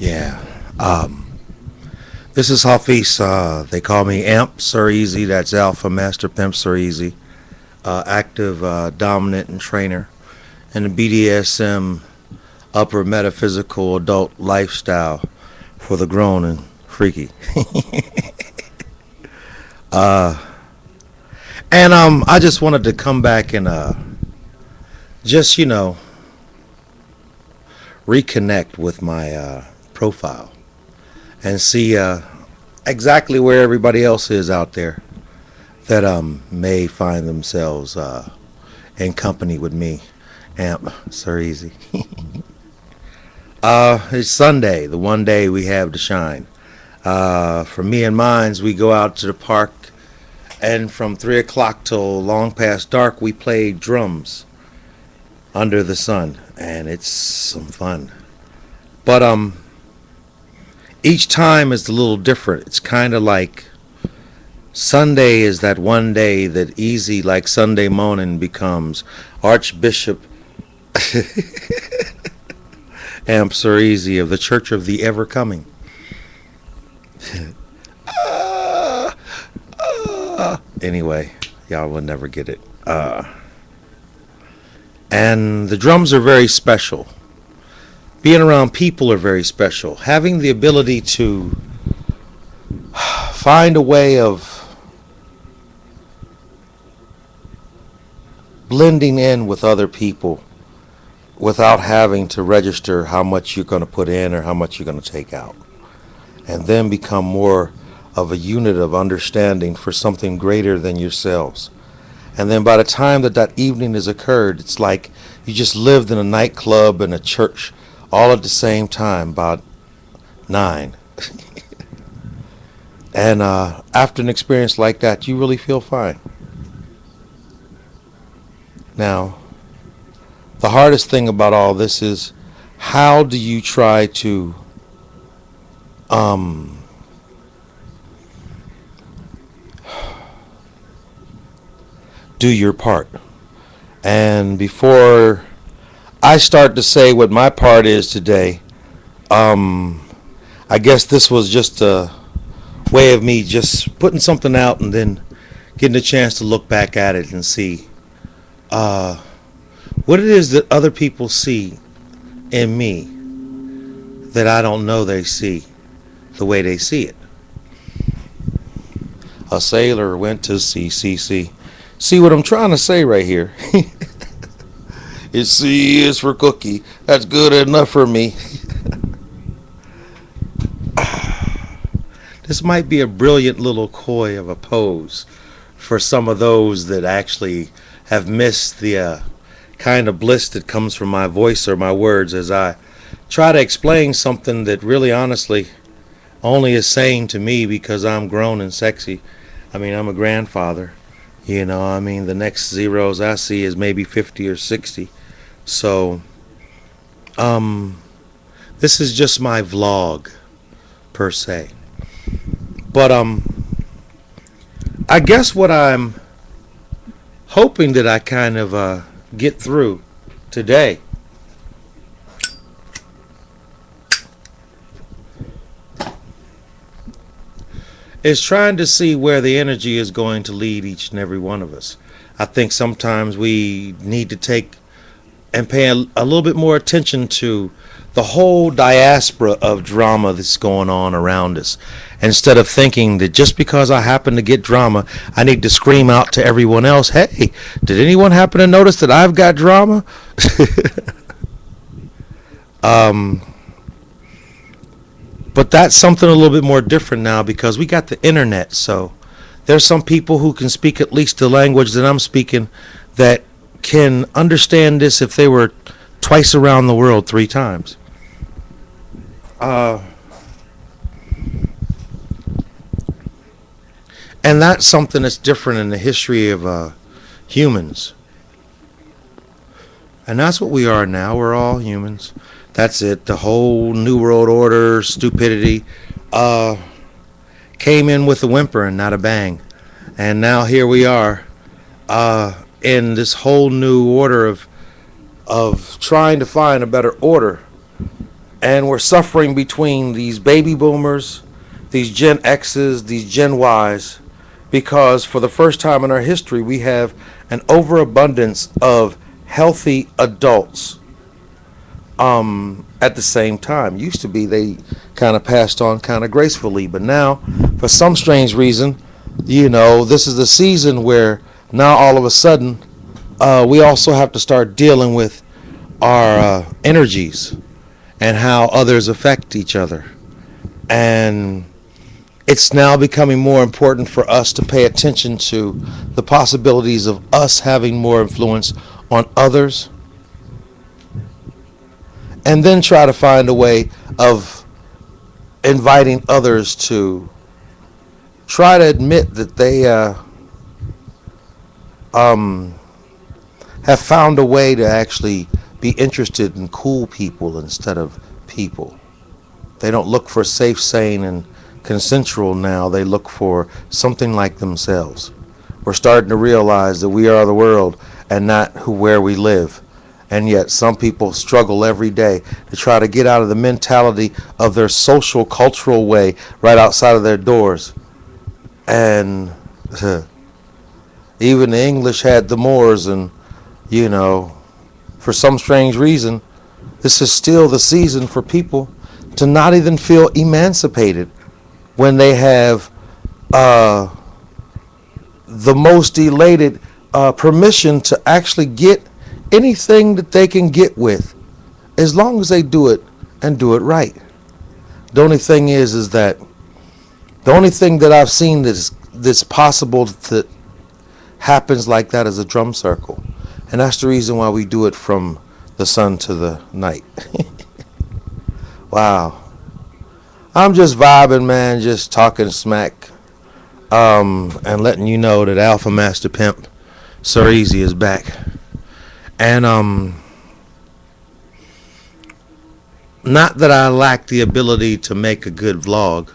Yeah. This is Hafiz. They call me Amp Sir Easy. That's Alpha Master Pimp Sir Easy. Active, dominant, and trainer in the BDSM upper metaphysical adult lifestyle for the grown and freaky. uh, and I just wanted to come back and just reconnect with my profile and see exactly where everybody else is out there that may find themselves in company with me, Amp Sir Easy. It's Sunday, the one day we have to shine. For me and mines, we go out to the park, and from 3 o'clock till long past dark, we play drums under the sun, and it's some fun. But each time is a little different. It's kind of like Sunday is that one day that Easy, like Sunday morning, becomes Archbishop Amp Sir Easy of the Church of the Ever Coming. Anyway, y'all will never get it. And the drums are very special. Being around people are very special. Having the ability to find a way of blending in with other people without having to register how much you're going to put in or how much you're going to take out. And then become more of a unit of understanding for something greater than yourselves. And then by the time that evening has occurred, it's like you just lived in a nightclub and a church all at the same time, about 9. And after an experience like that, you really feel fine. Now, the hardest thing about all this is, how do you try to do your part? And before I start to say what my part is today, I guess this was just a way of me just putting something out and then getting a chance to look back at it and see what it is that other people see in me that I don't know they see the way they see it. A sailor went to sea. See what I'm trying to say right here? It's C is for cookie. That's good enough for me. This might be a brilliant little coy of a pose for some of those that actually have missed the kind of bliss that comes from my voice or my words as I try to explain something that really honestly only is saying to me because I'm grown and sexy. I mean, I'm a grandfather. The next zeros I see is maybe 50 or 60. So, this is just my vlog, per se. But, I guess what I'm hoping that I kind of get through today is trying to see where the energy is going to lead each and every one of us. I think sometimes we need to take and pay a little bit more attention to the whole diaspora of drama that's going on around us, instead of thinking that just because I happen to get drama, I need to scream out to everyone else, hey, did anyone happen to notice that I've got drama? But that's something a little bit more different now because we got the internet. So there's some people who can speak at least the language that I'm speaking that can understand this if they were twice around the world 3 times. And that's something that's different in the history of humans. And that's what we are now. We're all humans. That's it. The whole New World Order stupidity came in with a whimper and not a bang. And now here we are in this whole new order of trying to find a better order And we're suffering between these baby boomers, these Gen X's, these Gen Y's, because for the first time in our history, we have an overabundance of healthy adults at the same time. Used to be they kind of passed on kind of gracefully, but now, for some strange reason, this is the season where now all of a sudden we also have to start dealing with our energies and how others affect each other. And it's now becoming more important for us to pay attention to the possibilities of us having more influence on others, and then try to find a way of inviting others to try to admit that they have found a way to actually be interested in cool people instead of people. They don't look for safe, sane, and consensual now. They look for something like themselves. We're starting to realize that we are the world and not where we live. And yet some people struggle every day to try to get out of the mentality of their social, cultural way right outside of their doors. And even the English had the Moors, and for some strange reason, this is still the season for people to not even feel emancipated when they have the most elated permission to actually get anything that they can get with, as long as they do it and do it right. The only thing is that the only thing that I've seen that's possible that happens like that is a drum circle. And that's the reason why we do it from the sun to the night. Wow. I'm just vibing, man, just talking smack, and letting you know that Alpha Master Pimp Sir Easy is back. And not that I lack the ability to make a good vlog,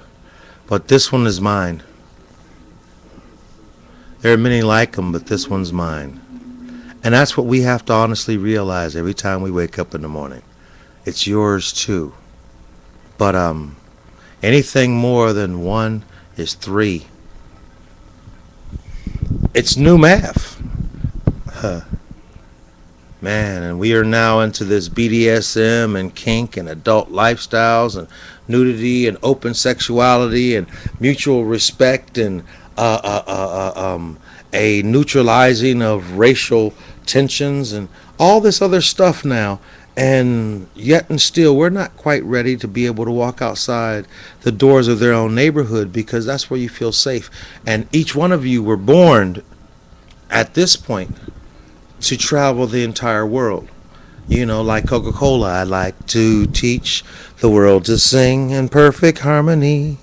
but this one is mine. There are many like them, but this one's mine. And that's what we have to honestly realize every time we wake up in the morning. It's yours too. But anything more than one is three. It's new math. Man, and we are now into this BDSM and kink and adult lifestyles and nudity and open sexuality and mutual respect and a neutralizing of racial tensions and all this other stuff now. And yet and still, we're not quite ready to be able to walk outside the doors of their own neighborhood, because that's where you feel safe. And each one of you were born at this point to travel the entire world. Like Coca-Cola, I like to teach the world to sing in perfect harmony.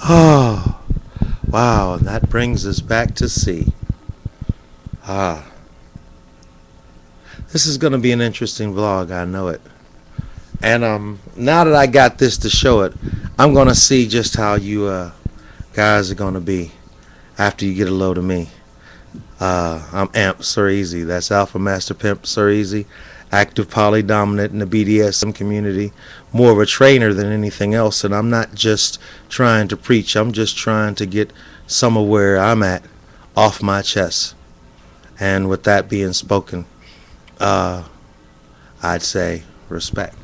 Oh, wow, and that brings us back to C. This is going to be an interesting vlog, I know it. And now that I got this to show it, I'm going to see just how you guys are going to be after you get a load of me. I'm Amp Sir Easy. That's Alpha Master Pimp Sir Easy. Active poly dominant in the BDSM community. More of a trainer than anything else. And I'm not just trying to preach. I'm just trying to get some of where I'm at off my chest. And with that being spoken, I'd say respect.